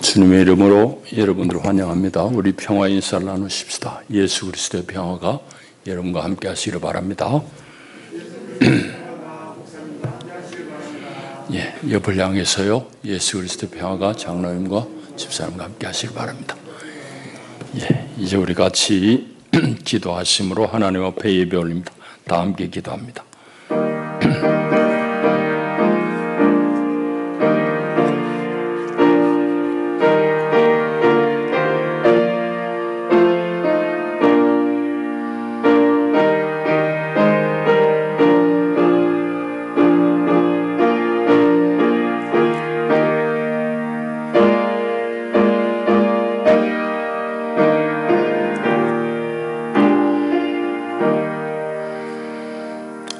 주님의 이름으로 여러분들을 환영합니다. 우리 평화 인사를 나누십시다. 예수 그리스도의 평화가 여러분과 함께 하시기를 바랍니다. 옆을 향해서요. 예수 그리스도의 평화가 장로님과 집사님과 함께 하시기를 바랍니다. 이제 우리 같이 기도하심으로 하나님 앞에 예배 올립니다. 다 함께 기도합니다.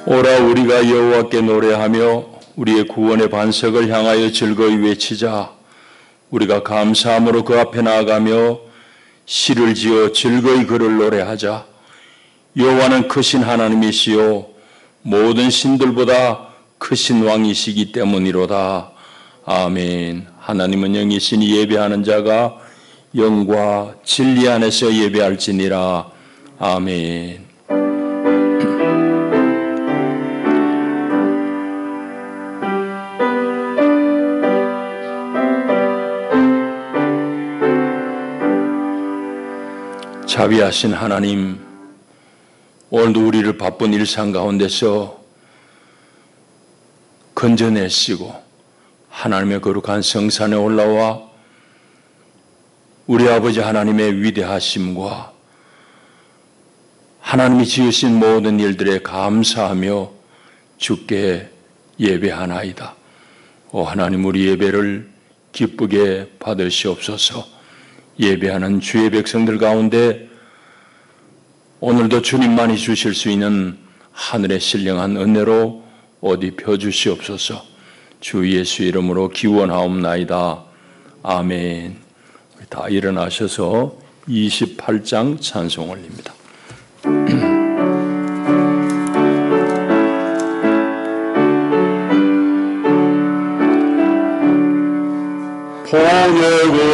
오라 우리가 여호와께 노래하며 우리의 구원의 반석을 향하여 즐거이 외치자. 우리가 감사함으로 그 앞에 나아가며 시를 지어 즐거이 그를 노래하자. 여호와는 크신 하나님이시요 모든 신들보다 크신 왕이시기 때문이로다. 아멘. 하나님은 영이시니 예배하는 자가 영과 진리 안에서 예배할지니라. 아멘. 자비하신 하나님, 오늘도 우리를 바쁜 일상 가운데서 건져내시고 하나님의 거룩한 성산에 올라와 우리 아버지 하나님의 위대하심과 하나님이 지으신 모든 일들에 감사하며 주께 예배하나이다. 오 하나님, 우리 예배를 기쁘게 받으시옵소서. 예배하는 주의 백성들 가운데 오늘도 주님만이 주실 수 있는 하늘의 신령한 은혜로 옷 입혀 주시옵소서. 주 예수 이름으로 기원하옵나이다. 아멘. 다 일어나셔서 28장 찬송 올립니다.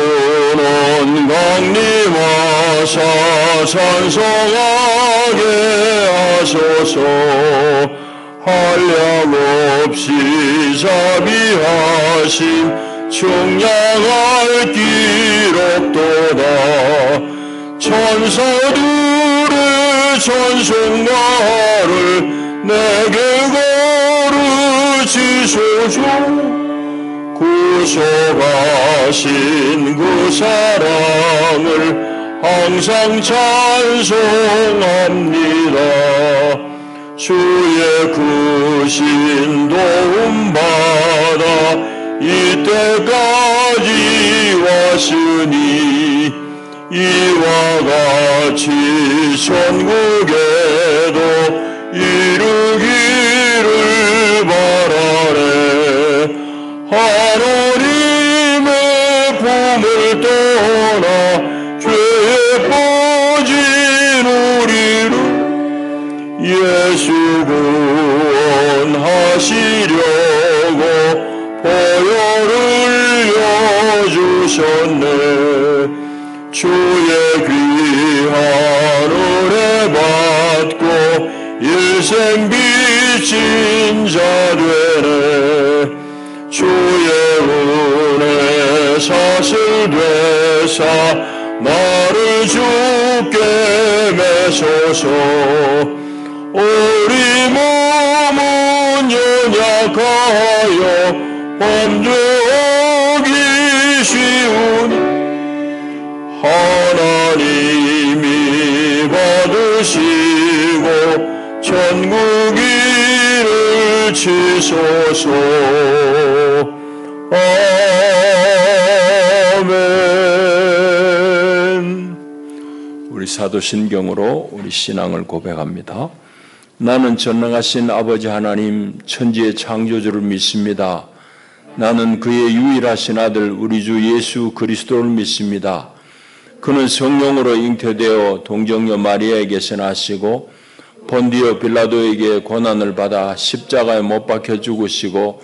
보내고는 강림하사 찬송하게 하소서. 한량없이 자비하심 청량할 기록도다. 천사들의 찬송가를 내게 가르치소서. 구속하신 그 사랑을 항상 찬송합니다. 주의 크신 도움받아 이때까지 왔으니 이와 같이 천국에도 이르기를 바라네. 하나님의 품을 떠나 죄에 빠진 우리를 예수 구원하시려고 보혈을 흘려주셨네. 주의 귀한 은혜 받고 일생 빚진 자 되네. 주의 은혜 사슬되사 나를 주께 매소서. 우리 몸은 연약하여 범죄하기 쉬우니 하나님이 받으시고 천국이를 치소서. 아멘. 우리 사도신경으로 우리 신앙을 고백합니다. 나는 전능하신 아버지 하나님 천지의 창조주를 믿습니다. 나는 그의 유일하신 아들 우리 주 예수 그리스도를 믿습니다. 그는 성령으로 잉태되어 동정녀 마리아에게서 나시고 본디오 빌라도에게 고난을 받아 십자가에 못 박혀 죽으시고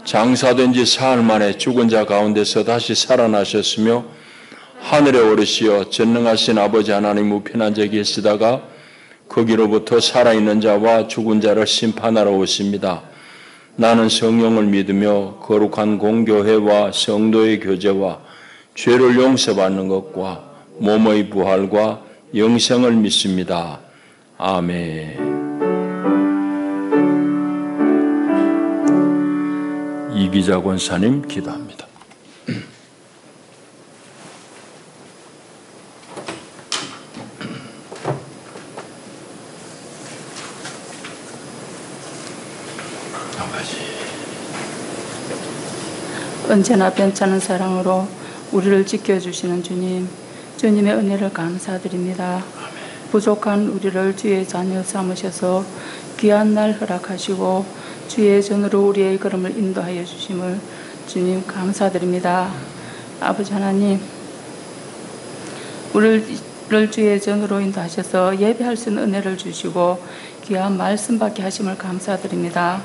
장사된 지 사흘 만에 죽은 자 가운데서 다시 살아나셨으며 하늘에 오르시어 전능하신 아버지 하나님 우편한 자 계시다가 거기로부터 살아있는 자와 죽은 자를 심판하러 오십니다. 나는 성령을 믿으며 거룩한 공교회와 성도의 교제와 죄를 용서받는 것과 몸의 부활과 영생을 믿습니다. 아멘. 이기자 권사님 기도합니다. 언제나 변찮은 사랑으로 우리를 지켜주시는 주님, 주님의 은혜를 감사드립니다. 부족한 우리를 주의 자녀 삼으셔서 귀한 날 허락하시고 주의 전으로 우리의 걸음을 인도하여 주심을 주님 감사드립니다. 아버지 하나님, 우리를 주의 전으로 인도하셔서 예배할 수 있는 은혜를 주시고 귀한 말씀 받게 하심을 감사드립니다.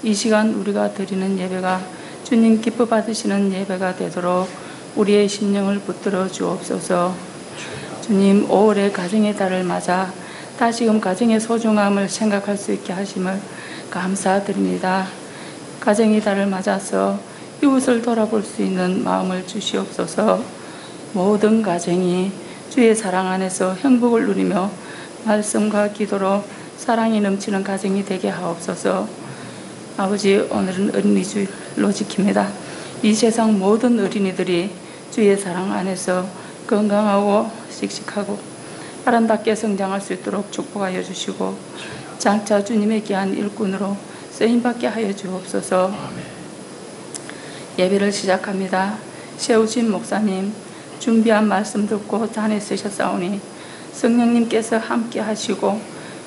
이 시간 우리가 드리는 예배가 주님 기뻐 받으시는 예배가 되도록 우리의 심령을 붙들어 주옵소서. 주님, 5월의 가정의 달을 맞아 다시금 가정의 소중함을 생각할 수 있게 하심을 감사드립니다. 가정의 달을 맞아서 이웃을 돌아볼 수 있는 마음을 주시옵소서. 모든 가정이 주의 사랑 안에서 행복을 누리며 말씀과 기도로 사랑이 넘치는 가정이 되게 하옵소서. 아버지, 오늘은 어린이주일로 지킵니다. 이 세상 모든 어린이들이 주의 사랑 안에서 건강하고 씩씩하고 아름답게 성장할 수 있도록 축복하여 주시고 장차 주님의 귀한 일꾼으로 쓰임받게 하여 주옵소서. 예배를 시작합니다. 세우진 목사님 준비한 말씀 듣고 잔에 쓰셨사오니 성령님께서 함께 하시고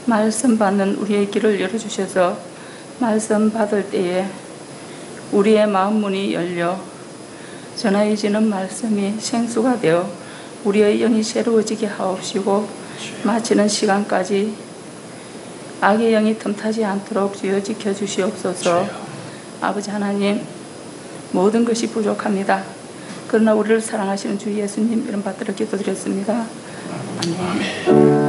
말씀 받는 우리의 길을 열어주셔서 말씀 받을 때에 우리의 마음 문이 열려 전하여지는 말씀이 생수가 되어 우리의 영이 새로워지게 하옵시고 마치는 시간까지 악의 영이 틈타지 않도록 주여 지켜주시옵소서. 아버지 하나님, 모든 것이 부족합니다. 그러나 우리를 사랑하시는 주 예수님 이름 받들어 기도드렸습니다. 아멘.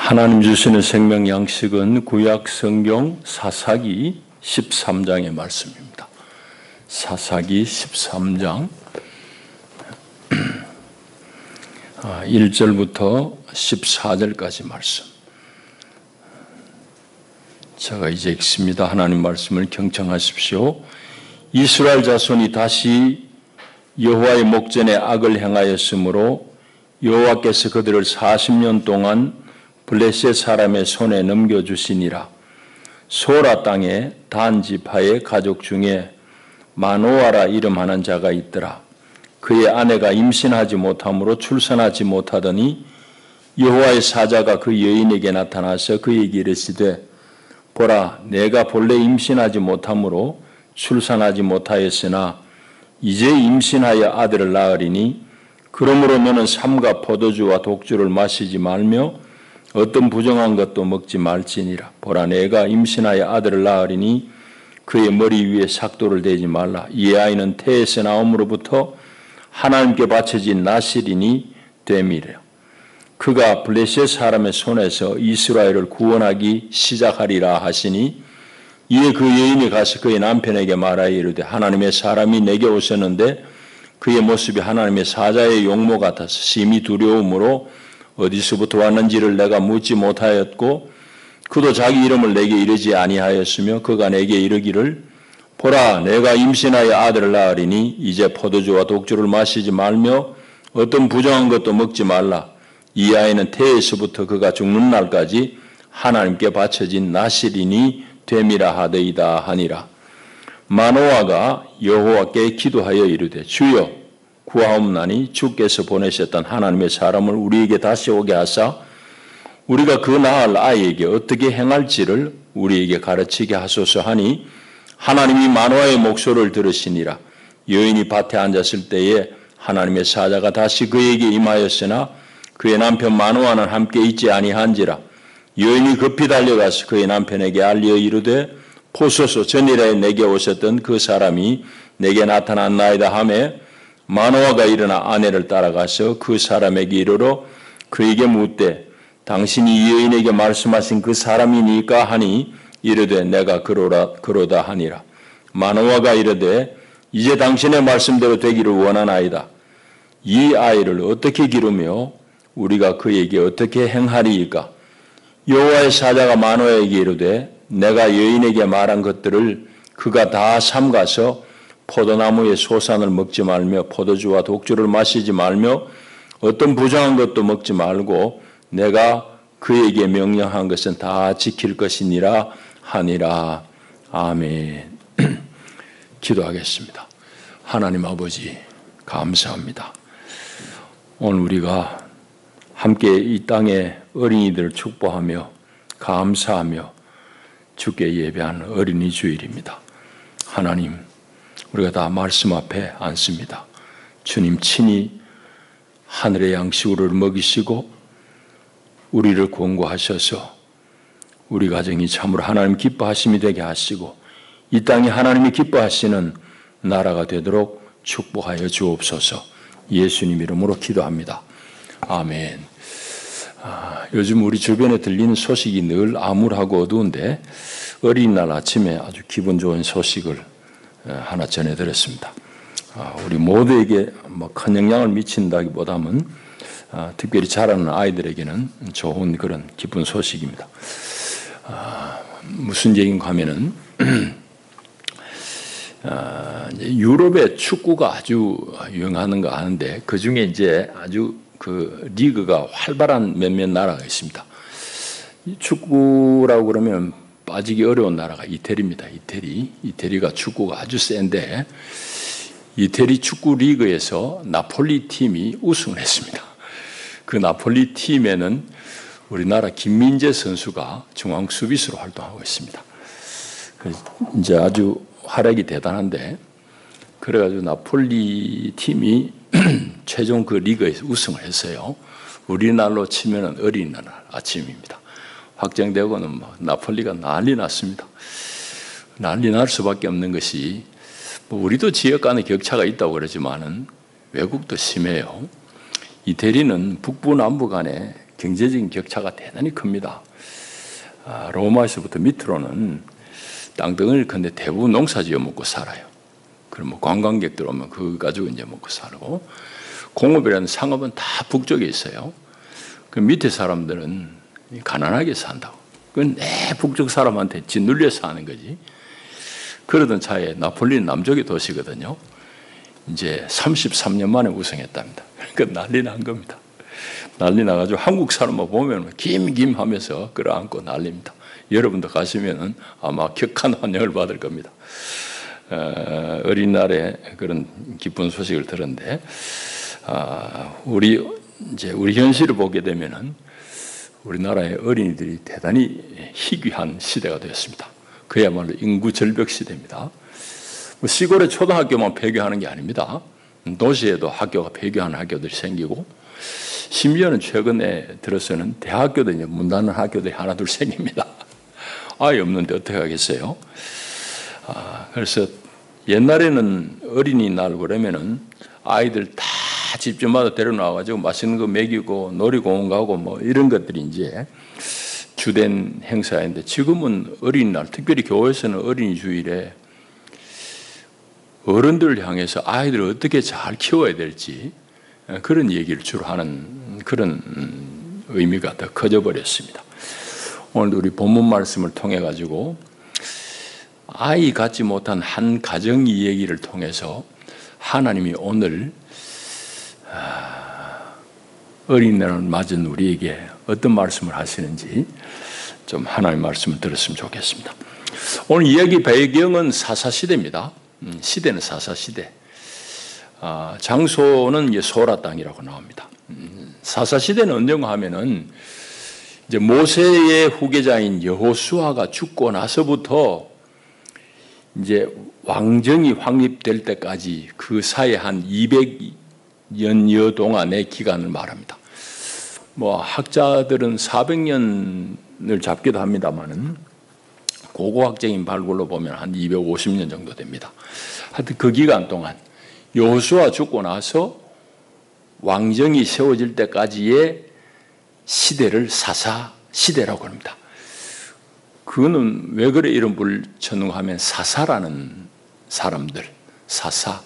하나님 주시는 생명 양식은 구약 성경 사사기 13장의 말씀입니다. 사사기 13장 1절부터 14절까지 말씀. 제가 이제 읽습니다. 하나님 말씀을 경청하십시오. 이스라엘 자손이 다시 여호와의 목전에 악을 행하였으므로 여호와께서 그들을 40년 동안 블레셋 사람의 손에 넘겨주시니라. 소라 땅에 단 지파의 가족 중에 마노아라 이름하는 자가 있더라. 그의 아내가 임신하지 못함으로 출산하지 못하더니 여호와의 사자가 그 여인에게 나타나서 그에게 이르시되 보라, 내가 본래 임신하지 못함으로 출산하지 못하였으나 이제 임신하여 아들을 낳으리니 그러므로 너는 삼가 포도주와 독주를 마시지 말며 어떤 부정한 것도 먹지 말지니라. 보라, 내가 임신하여 아들을 낳으리니 그의 머리 위에 삭도를 대지 말라. 이 아이는 태에서 나옴으로부터 하나님께 바쳐진 나실인이 됨이라. 그가 블레셋 사람의 손에서 이스라엘을 구원하기 시작하리라 하시니 이에 그 여인이 가서 그의 남편에게 말하여 이르되 하나님의 사람이 내게 오셨는데 그의 모습이 하나님의 사자의 용모 같아서 심히 두려움으로 어디서부터 왔는지를 내가 묻지 못하였고 그도 자기 이름을 내게 이르지 아니하였으며 그가 내게 이르기를 보라, 내가 임신하여 아들을 낳으리니 이제 포도주와 독주를 마시지 말며 어떤 부정한 것도 먹지 말라. 이 아이는 태에서부터 그가 죽는 날까지 하나님께 바쳐진 나실인이 됨이라 하더이다 하니라. 마노아가 여호와께 기도하여 이르되 주여 구하옵나니 주께서 보내셨던 하나님의 사람을 우리에게 다시 오게 하사 우리가 그 낳을 아이에게 어떻게 행할지를 우리에게 가르치게 하소서 하니 하나님이 마노아의 목소리를 들으시니라. 여인이 밭에 앉았을 때에 하나님의 사자가 다시 그에게 임하였으나 그의 남편 마노아는 함께 있지 아니한지라. 여인이 급히 달려가서 그의 남편에게 알리어 이르되 보소서 전일에 내게 오셨던 그 사람이 내게 나타났나이다 하며 마노아가 일어나 아내를 따라가서 그 사람에게 이르러 그에게 묻되 당신이 여인에게 말씀하신 그 사람이니까 하니 이르되 내가 그로다 하니라. 마노아가 이르되 이제 당신의 말씀대로 되기를 원하나이다. 이 아이를 어떻게 기르며 우리가 그에게 어떻게 행하리이까? 여호와의 사자가 마노아에게 이르되 내가 여인에게 말한 것들을 그가 다 삼가서 포도나무의 소산을 먹지 말며 포도주와 독주를 마시지 말며 어떤 부정한 것도 먹지 말고 내가 그에게 명령한 것은 다 지킬 것이니라 하니라. 아멘. 기도하겠습니다. 하나님 아버지 감사합니다. 오늘 우리가 함께 이 땅의 어린이들을 축복하며 감사하며 주께 예배하는 어린이 주일입니다. 하나님, 우리가 다 말씀 앞에 앉습니다. 주님 친히 하늘의 양식으로 먹이시고 우리를 권고하셔서 우리 가정이 참으로 하나님 기뻐하심이 되게 하시고 이 땅이 하나님이 기뻐하시는 나라가 되도록 축복하여 주옵소서. 예수님 이름으로 기도합니다. 아멘. 요즘 우리 주변에 들리는 소식이 늘 암울하고 어두운데 어린이날 아침에 아주 기분 좋은 소식을 하나 전해드렸습니다. 우리 모두에게 큰 영향을 미친다기보다는 특별히 자라는 아이들에게는 좋은 그런 기쁜 소식입니다. 무슨 얘기인가 하면은 유럽의 축구가 아주 유행하는 거 아는데 그 중에 이제 아주 그 리그가 활발한 몇몇 나라가 있습니다. 축구라고 그러면 빠지기 어려운 나라가 이태리입니다. 이태리가 축구가 아주 센데 이태리 축구 리그에서 나폴리 팀이 우승을 했습니다. 그 나폴리 팀에는 우리나라 김민재 선수가 중앙 수비수로 활동하고 있습니다. 이제 아주 활약이 대단한데 그래가지고 나폴리 팀이 최종 그 리그에서 우승을 했어요. 우리날로 치면은 어린이날 아침입니다. 확정되고는 나폴리가 난리 났습니다. 난리 날 수밖에 없는 것이 우리도 지역 간의 격차가 있다고 그러지만은 외국도 심해요. 이태리는 북부 남부 간의 경제적인 격차가 대단히 큽니다. 로마에서부터 밑으로는 땅덩어리를 큰데 대부분 농사지어 먹고 살아요. 그럼 관광객들 오면 그거 가지고 이제 먹고 살고 공업이라는 상업은 다 북쪽에 있어요. 그 밑에 사람들은 가난하게 산다고. 그건 내 북쪽 사람한테 짓눌려서 하는 거지. 그러던 차에 나폴리는 남쪽의 도시거든요. 이제 33년 만에 우승했답니다. 그러니까 난리 난 겁니다. 난리 나가지고 한국 사람만 보면 김 하면서 끌어안고 난립니다. 여러분도 가시면은 아마 격한 환영을 받을 겁니다. 어린날에 그런 기쁜 소식을 들었는데, 우리 현실을 보게 되면은 우리나라의 어린이들이 대단히 희귀한 시대가 되었습니다. 그야말로 인구 절벽 시대입니다. 시골의 초등학교만 폐교하는 게 아닙니다. 도시에도 학교가 폐교하는 학교들이 생기고, 심지어는 최근에 들어서는 대학교도 이제 문 닫는 학교들이 하나둘 생깁니다. 아예 없는데 어떻게 하겠어요? 그래서 옛날에는 어린이날 그러면은 아이들 다 집집마다 데려나와가지고 맛있는 거 먹이고 놀이공원 가고 뭐 이런 것들이 이제 주된 행사인데, 지금은 어린이날, 특별히 교회에서는 어린이 주일에 어른들을 향해서 아이들을 어떻게 잘 키워야 될지 그런 얘기를 주로 하는 그런 의미가 더 커져버렸습니다. 오늘 우리 본문 말씀을 통해 가지고 아이 갖지 못한 한 가정 이야기를 통해서 하나님이 오늘 어린이날을 맞은 우리에게 어떤 말씀을 하시는지 좀 하나님의 말씀을 들었으면 좋겠습니다. 오늘 이야기 배경은 사사시대입니다. 시대는 사사시대. 장소는 이제 소라 땅이라고 나옵니다. 사사 시대는 언젠가 하면은 이제 모세의 후계자인 여호수아가 죽고 나서부터 이제 왕정이 확립될 때까지 그 사이에 한 200년여 동안의 기간을 말합니다. 뭐 학자들은 400년을 잡기도 합니다만은 고고학적인 발굴로 보면 한 250년 정도 됩니다. 하여튼 그 기간 동안 여호수아 죽고 나서 왕정이 세워질 때까지의 시대를 사사 시대라고 합니다. 그거는 왜 그래 이런 불을 쳤는가 하면 사사라는 사람들, 사사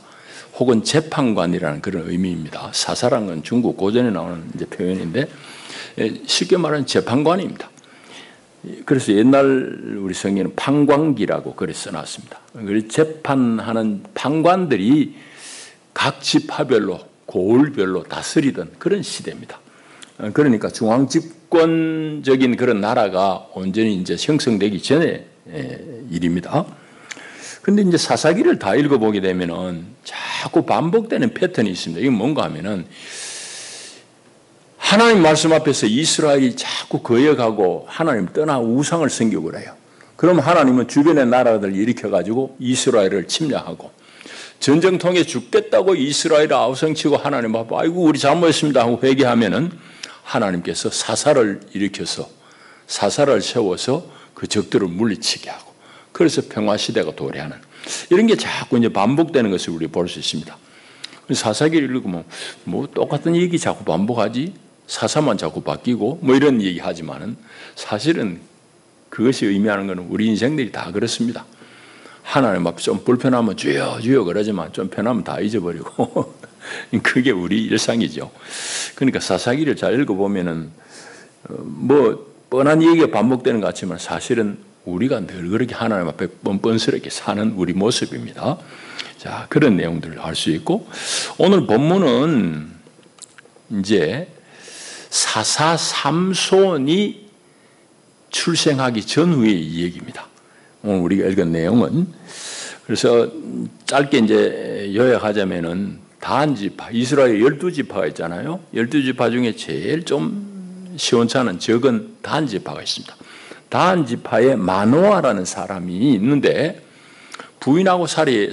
혹은 재판관이라는 그런 의미입니다. 사사라는 건 중국 고전에 나오는 이제 표현인데 쉽게 말하면 재판관입니다. 그래서 옛날 우리 성경에는 판관기라고 그래 써놨습니다. 재판하는 판관들이 각 지파별로 고을별로 다스리던 그런 시대입니다. 그러니까 중앙 집권적인 그런 나라가 온전히 이제 형성되기 전의 일입니다. 근데 이제 사사기를 다 읽어보게 되면은 자꾸 반복되는 패턴이 있습니다. 이게 뭔가 하면은 하나님 말씀 앞에서 이스라엘이 자꾸 거역하고 하나님 떠나 우상을 섬기고 그래요. 그럼 하나님은 주변의 나라들을 일으켜가지고 이스라엘을 침략하고 전쟁통에 죽겠다고 이스라엘을 아우성치고 하나님 앞에 아이고 우리 잘못했습니다 하고 회개하면은 하나님께서 사사를 일으켜서 사사를 세워서 그 적들을 물리치게 하고 그래서 평화시대가 도래하는 이런 게 자꾸 이제 반복되는 것을 우리 볼 수 있습니다. 사사기를 읽으면 뭐 똑같은 얘기 자꾸 반복하지 사사만 자꾸 바뀌고 뭐 이런 얘기 하지만은 사실은 그것이 의미하는 것은 우리 인생들이 다 그렇습니다. 하나님 앞에 좀 불편하면 주여 주여 그러지만 좀 편하면 다 잊어버리고 그게 우리 일상이죠. 그러니까 사사기를 잘 읽어보면은 뭐 뻔한 얘기가 반복되는 것 같지만 사실은 우리가 늘 그렇게 하나님 앞에 뻔뻔스럽게 사는 우리 모습입니다. 자, 그런 내용들을 알 수 있고 오늘 본문은 이제 사사 삼손이 출생하기 전후의 이야기입니다. 오늘 우리가 읽은 내용은 그래서 짧게 이제 요약하자면은 단지파, 이스라엘 12지파가 있잖아요. 12지파 중에 제일 좀 시원찮은 적은 단지파가 있습니다. 단지파에 마노아라는 사람이 있는데 부인하고 사이에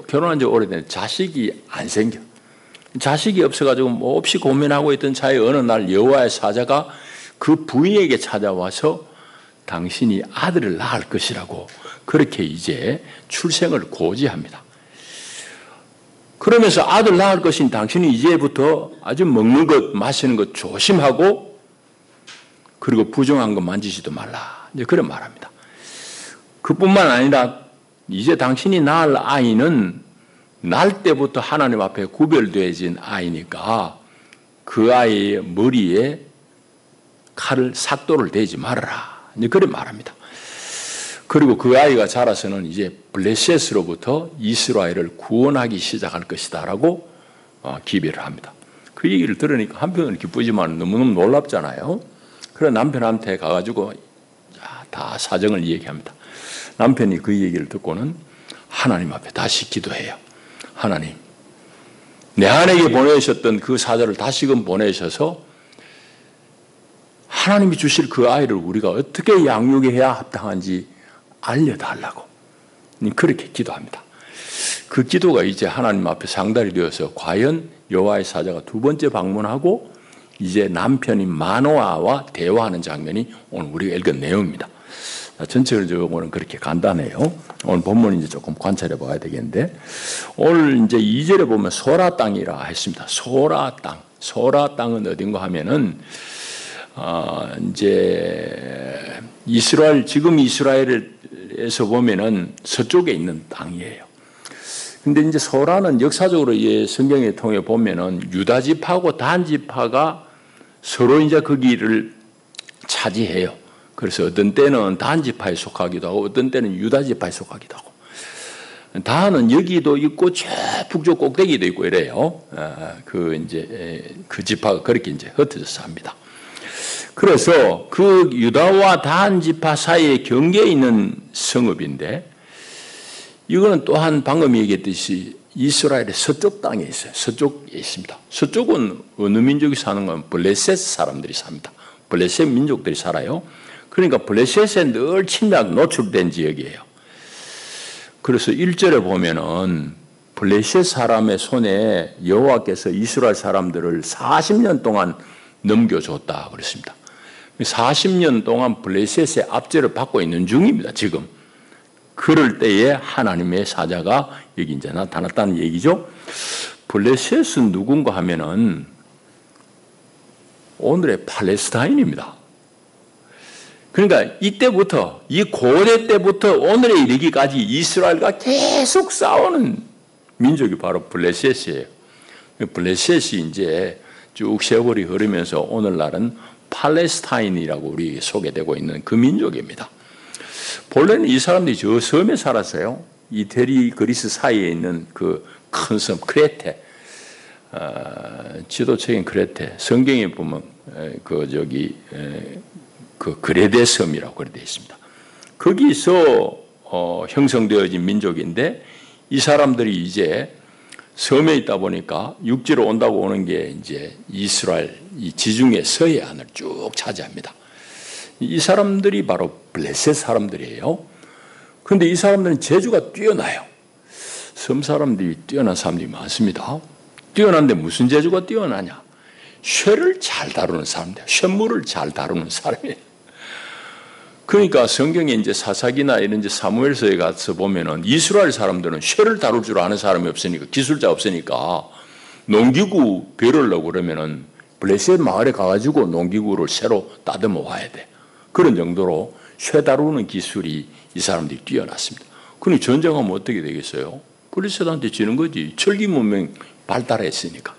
결혼한 지 오래됐는데 자식이 안 생겨. 자식이 없어가지고 뭐 없이 고민하고 있던 차에 어느 날 여호와의 사자가 그 부인에게 찾아와서 당신이 아들을 낳을 것이라고 그렇게 이제 출생을 고지합니다. 그러면서 아들 낳을 것인 당신이 이제부터 아주 먹는 것, 마시는 것 조심하고 그리고 부정한 것 만지지도 말라. 이제 그런 말합니다. 그뿐만 아니라 이제 당신이 낳을 아이는 날 때부터 하나님 앞에 구별되어진 아이니까 그 아이의 머리에 칼을 삭도를 대지 말아라. 이제 그런 말합니다. 그리고 그 아이가 자라서는 이제 블레셋으로부터 이스라엘을 구원하기 시작할 것이다라고 기별을 합니다. 그 얘기를 들으니까 한편은 기쁘지만 너무너무 놀랍잖아요. 그래 남편한테 가가지고 다 사정을 얘기합니다. 남편이 그 얘기를 듣고는 하나님 앞에 다시 기도해요. 하나님, 내 아내에게 보내셨던 그 사자를 다시금 보내셔서 하나님이 주실 그 아이를 우리가 어떻게 양육해야 합당한지 알려달라고 그렇게 기도합니다. 그 기도가 이제 하나님 앞에 상달이 되어서 과연 여호와의 사자가 두 번째 방문하고 이제 남편인 마노아와 대화하는 장면이 오늘 우리가 읽은 내용입니다. 전체적으로는 그렇게 간단해요. 오늘 본문 이제 조금 관찰해 봐야 되겠는데 오늘 이제 2절에 보면 소라 땅이라 했습니다. 소라 땅. 소라 땅은 어딘가 하면은 이제 지금 이스라엘에서 보면은 서쪽에 있는 땅이에요. 근데 이제 소라는 역사적으로 성경에 통해 보면은 유다 지파하고 단 지파가 서로 이제 거기를 차지해요. 그래서 어떤 때는 단 지파에 속하기도 하고 어떤 때는 유다 지파에 속하기도 하고 단은 여기도 있고 저 북쪽 꼭대기도 있고 이래요. 그 지파가 그렇게 이제 흩어져서 합니다. 그래서 그 유다와 단 지파 사이에 경계에 있는 성읍인데 이거는 또한 방금 얘기했듯이 이스라엘의 서쪽 땅에 있어요. 서쪽에 있습니다. 서쪽은 어느 민족이 사는 건 블레셋 사람들이 삽니다. 블레셋 민족들이 살아요. 그러니까 블레셋에 늘 침략 노출된 지역이에요. 그래서 1절에 보면은 블레셋 사람의 손에 여호와께서 이스라엘 사람들을 40년 동안 넘겨줬다 그랬습니다. 40년 동안 블레셋의 압제를 받고 있는 중입니다. 지금. 그럴 때에 하나님의 사자가 여기 이제 나타났다는 얘기죠. 블레셋은 누군가 하면은 오늘의 팔레스타인입니다. 그러니까 이때부터, 이 고대 때부터 오늘에 이르기까지 이스라엘과 계속 싸우는 민족이 바로 블레셋이에요. 블레셋이 이제 쭉 세월이 흐르면서 오늘날은 팔레스타인이라고 우리 소개되고 있는 그 민족입니다. 본래는 이 사람들이 저 섬에 살았어요. 이태리 그리스 사이에 있는 그 큰 섬 크레테, 지도책인 크레테, 성경에 보면 그 그레데 섬이라고 그렇게 되어 있습니다. 거기서 형성되어진 민족인데 이 사람들이 이제 섬에 있다 보니까 육지로 온다고 오는 게 이제 이스라엘 이 지중해 서해안을 쭉 차지합니다. 이 사람들이 바로 블레셋 사람들이에요. 그런데 이 사람들은 재주가 뛰어나요. 섬 사람들이 뛰어난 사람들이 많습니다. 뛰어난데 무슨 재주가 뛰어나냐? 쇠를 잘 다루는 사람들, 쇠물을 잘 다루는 사람이에요. 그러니까 성경에 이제 사사기나 이런 이제 사무엘서에 가서 보면은 이스라엘 사람들은 쇠를 다룰 줄 아는 사람이 없으니까, 기술자 없으니까 농기구 배우려고 그러면은 블레셋 마을에 가가지고 농기구를 새로 따듬어 와야 돼. 그런 정도로 쇠 다루는 기술이 이 사람들이 뛰어났습니다. 그러니 전쟁하면 어떻게 되겠어요? 블레셋한테 지는 거지. 철기 문명 발달했으니까.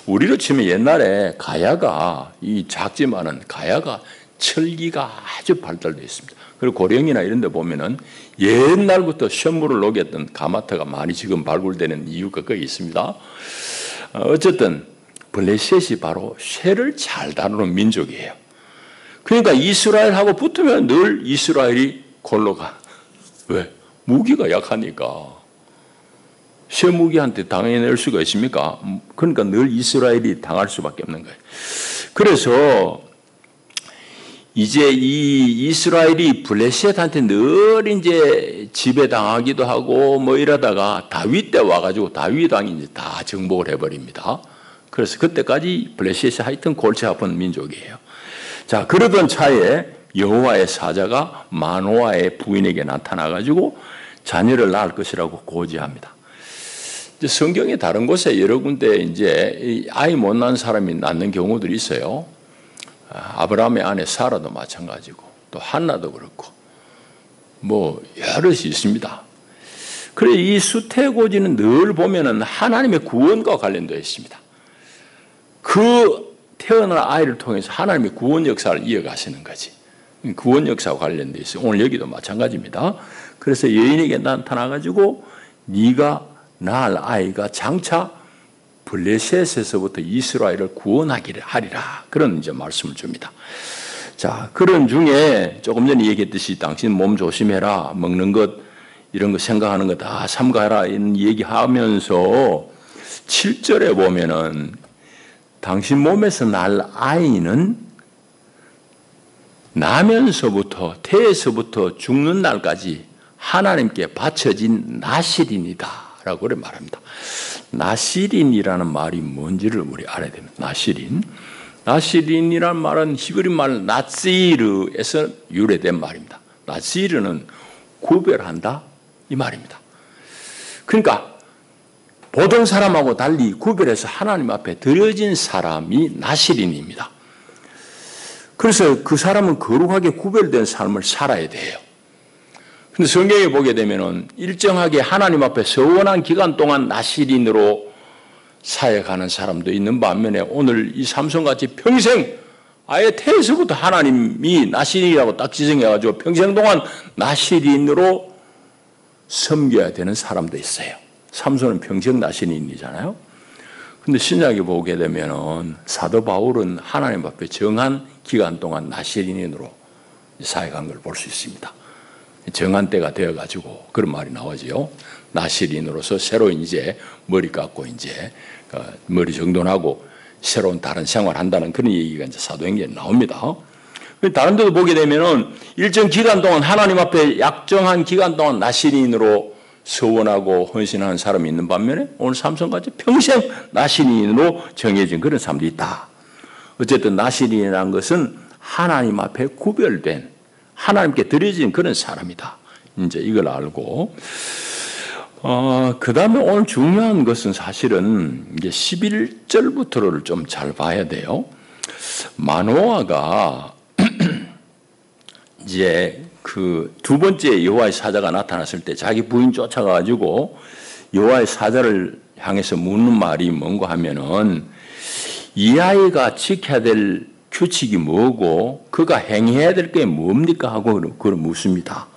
우리로 치면 옛날에 가야가, 이 작지만은 가야가 철기가 아주 발달되어 있습니다. 그리고 고령이나 이런 데 보면은 옛날부터 쇳물을 녹였던 가마터가 많이 지금 발굴되는 이유가 거기 있습니다. 어쨌든 블레셋이 바로 쇠를 잘 다루는 민족이에요. 그러니까 이스라엘하고 붙으면 늘 이스라엘이 골로 가. 왜? 무기가 약하니까. 쇠무기한테 당해낼 수가 있습니까? 그러니까 늘 이스라엘이 당할 수밖에 없는 거예요. 그래서 이제 이 이스라엘이 블레셋한테 늘 이제 지배당하기도 하고 뭐 이러다가 다윗 때 와가지고 다윗 왕이 이제 다 정복을 해버립니다. 그래서 그때까지 블레셋이 하여튼 골치 아픈 민족이에요. 자, 그러던 차에 여호와의 사자가 마노아의 부인에게 나타나가지고 자녀를 낳을 것이라고 고지합니다. 이제 성경의 다른 곳에 여러 군데 이제 아이 못 낳은 사람이 낳는 경우들이 있어요. 아브라함의 아내 사라도 마찬가지고 또 한나도 그렇고 뭐 여럿이 있습니다. 그래 이 수태고지는 늘 보면은 하나님의 구원과 관련되어 있습니다. 그 태어난 아이를 통해서 하나님의 구원 역사를 이어가시는 거지. 구원 역사와 관련되어 있어요. 오늘 여기도 마찬가지입니다. 그래서 여인에게 나타나가지고 네가 낳을 아이가 장차 블레셋에서부터 이스라엘을 구원하기를 하리라. 그런 이제 말씀을 줍니다. 자, 그런 중에 조금 전에 얘기했듯이 당신 몸 조심해라. 먹는 것, 이런 거 생각하는 거 다 삼가해라. 이런 얘기하면서 7절에 보면은 당신 몸에서 날 아이는 나면서부터, 태에서부터 죽는 날까지 하나님께 바쳐진 나실인이다. 라고 그래 말합니다. 나실인이라는 말이 뭔지를 우리 알아야 됩니다. 나실인. 나실인이라는 말은 히브리 말 나시르에서 유래된 말입니다. 나시르는 구별한다 이 말입니다. 그러니까 보통 사람하고 달리 구별해서 하나님 앞에 드려진 사람이 나실인입니다. 그래서 그 사람은 거룩하게 구별된 삶을 살아야 돼요. 근데 성경에 보게 되면은 일정하게 하나님 앞에 서원한 기간 동안 나실인으로 사역하는 사람도 있는 반면에 오늘 이 삼손같이 평생 아예 태에서부터 하나님이 나실인이라고 딱 지정해가지고 평생 동안 나실인으로 섬겨야 되는 사람도 있어요. 삼손은 평생 나실인이잖아요. 근데 신약에 보게 되면은 사도 바울은 하나님 앞에 정한 기간 동안 나실인으로 사역한 걸 볼 수 있습니다. 정한 때가 되어가지고 그런 말이 나오죠. 나시린으로서 새로 이제 머리 깎고 이제 머리 정돈하고 새로운 다른 생활을 한다는 그런 얘기가 이제 사도행전에 나옵니다. 다른 데도 보게 되면은 일정 기간 동안 하나님 앞에 약정한 기간 동안 나시린으로 서원하고 헌신하는 사람이 있는 반면에 오늘 삼손같이 평생 나시린으로 정해진 그런 사람도 있다. 어쨌든 나시린이라는 것은 하나님 앞에 구별된 하나님께 드려진 그런 사람이다. 이제 이걸 알고 그 다음에 오늘 중요한 것은 사실은 이제 11절부터를 좀 잘 봐야 돼요. 마노아가 이제 그 두 번째 여호와의 사자가 나타났을 때 자기 부인 쫓아가가지고 여호와의 사자를 향해서 묻는 말이 뭔가 하면은 이 아이가 지켜야 될 규칙이 뭐고 그가 행해야 될 게 뭡니까 하고 그걸 묻습니다.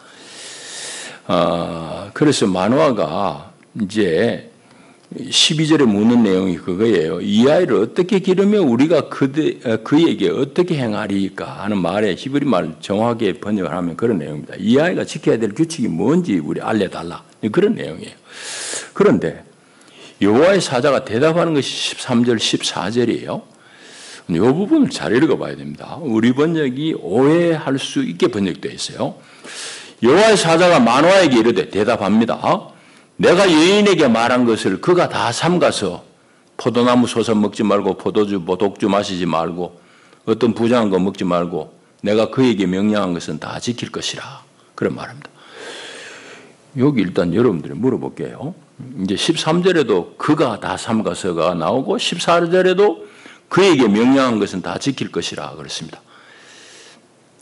그래서 마노아가 이제 12절에 묻는 내용이 그거예요. 이 아이를 어떻게 기르며 우리가 그에게 어떻게 행하리까 하는 말에 히브리 말 정확하게 번역을 하면 그런 내용입니다. 이 아이가 지켜야 될 규칙이 뭔지 우리 알려달라. 그런 내용이에요. 그런데 여호와의 사자가 대답하는 것이 13절, 14절이에요. 이 부분을 잘 읽어봐야 됩니다. 우리 번역이 오해할 수 있게 번역되어 있어요. 여호와의 사자가 마노아에게 이르되 대답합니다. 내가 여인에게 말한 것을 그가 다 삼가서 포도나무 소선 먹지 말고 포도주, 독주 마시지 말고 어떤 부정한 거 먹지 말고 내가 그에게 명령한 것은 다 지킬 것이라. 그런 말입니다. 여기 일단 여러분들이 물어볼게요. 이제 13절에도 그가 다 삼가서가 나오고 14절에도 그에게 명령한 것은 다 지킬 것이라 그랬습니다.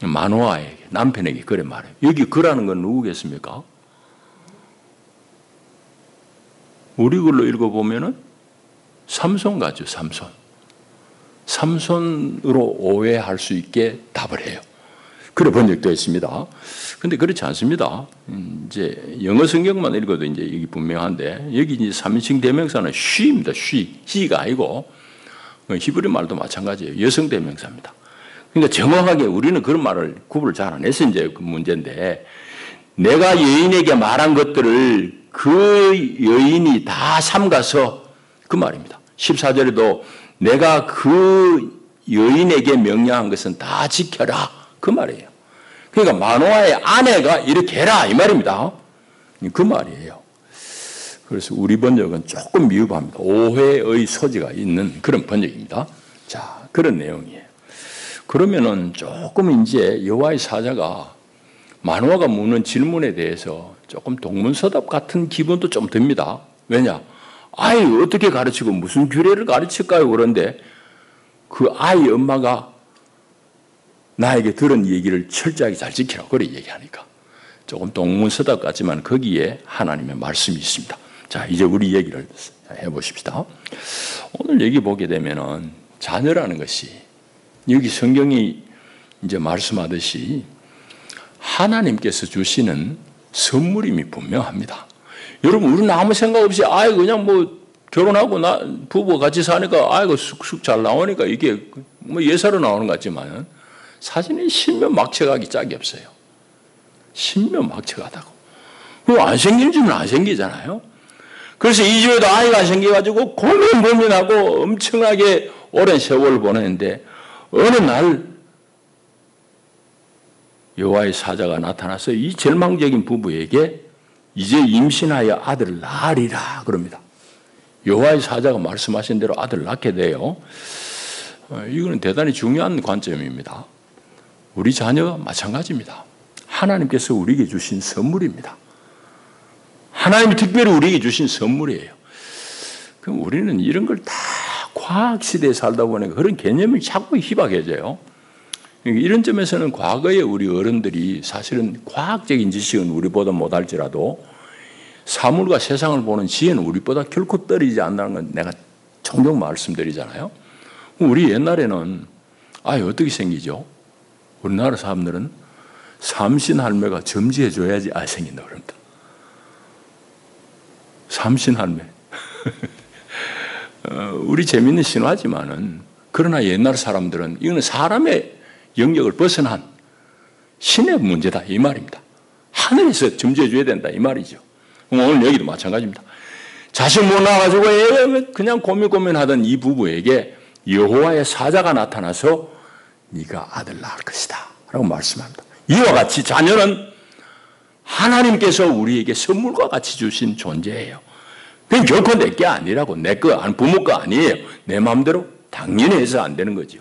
마노아에게, 남편에게 그래 말해요. 여기 그라는 건 누구겠습니까? 우리 글로 읽어보면은 삼손 같죠, 삼손. 삼손으로 오해할 수 있게 답을 해요. 그래 번역되어 있습니다. 근데 그렇지 않습니다. 이제 영어 성경만 읽어도 이제 이게 분명한데 여기 이제 삼인칭 대명사는 she입니다. he가 아니고 히브리 말도 마찬가지예요. 여성 대명사입니다. 그러니까 정확하게 우리는 그런 말을 구분을 잘 안 해서 이제 그 문제인데 내가 여인에게 말한 것들을 그 여인이 다 삼가서 그 말입니다. 14절에도 내가 그 여인에게 명령한 것은 다 지켜라 그 말이에요. 그러니까 마노아의 아내가 이렇게 해라 이 말입니다. 그 말이에요. 그래서 우리 번역은 조금 미흡합니다. 오해의 소지가 있는 그런 번역입니다. 자, 그런 내용이에요. 그러면은 조금 이제 여호와의 사자가 마노아가 묻는 질문에 대해서 조금 동문서답 같은 기분도 좀 듭니다. 왜냐? 아이 어떻게 가르치고 무슨 규례를 가르칠까요? 그런데 그 아이 엄마가 나에게 들은 얘기를 철저하게 잘 지키라고 그렇게 얘기하니까 조금 동문서답 같지만 거기에 하나님의 말씀이 있습니다. 자, 이제 우리 얘기를 해보십시다. 오늘 얘기 보게 되면은 자녀라는 것이 여기 성경이 이제 말씀하듯이 하나님께서 주시는 선물임이 분명합니다. 여러분, 우리는 아무 생각 없이 그냥 뭐 결혼하고 부부가 같이 사니까 쑥쑥 잘 나오니까 이게 뭐 예사로 나오는 것 같지만 사실은 신묘막측하기 짝이 없어요. 신묘막측하다고. 그거 안 생기는 집은 안 생기잖아요. 그래서 이 집에도 아이가 안 생겨가지고 고민하고 엄청나게 오랜 세월을 보내는데 어느 날 여호와의 사자가 나타나서 이 절망적인 부부에게 이제 임신하여 아들을 낳으리라 그럽니다. 여호와의 사자가 말씀하신 대로 아들을 낳게 돼요. 이거는 대단히 중요한 관점입니다. 우리 자녀가 마찬가지입니다. 하나님께서 우리에게 주신 선물입니다. 하나님이 특별히 우리에게 주신 선물이에요. 그럼 우리는 이런 걸 다 과학시대에 살다 보니까 그런 개념이 자꾸 희박해져요. 이런 점에서는 과거에 우리 어른들이 사실은 과학적인 지식은 우리보다 못할지라도 사물과 세상을 보는 지혜는 우리보다 결코 떨어지지 않는다는 건 내가 종종 말씀드리잖아요. 우리 옛날에는 어떻게 생기죠? 우리나라 사람들은 삼신할매가 점지해줘야지 생긴다 그럽니다. 삼신할매. 우리 재밌는 신화지만은 그러나 옛날 사람들은 이거는 사람의 영역을 벗어난 신의 문제다 이 말입니다. 하늘에서 점지해 줘야 된다 이 말이죠. 오늘 여기도 마찬가지입니다. 자식 못 낳아가지고 그냥 고민하던 이 부부에게 여호와의 사자가 나타나서 네가 아들 낳을 것이다 라고 말씀합니다. 이와 같이 자녀는 하나님께서 우리에게 선물과 같이 주신 존재예요. 그건 결코 내 게 아니라고, 내 거, 부모 거 아니에요. 내 마음대로 당연히 해서 안 되는 거죠.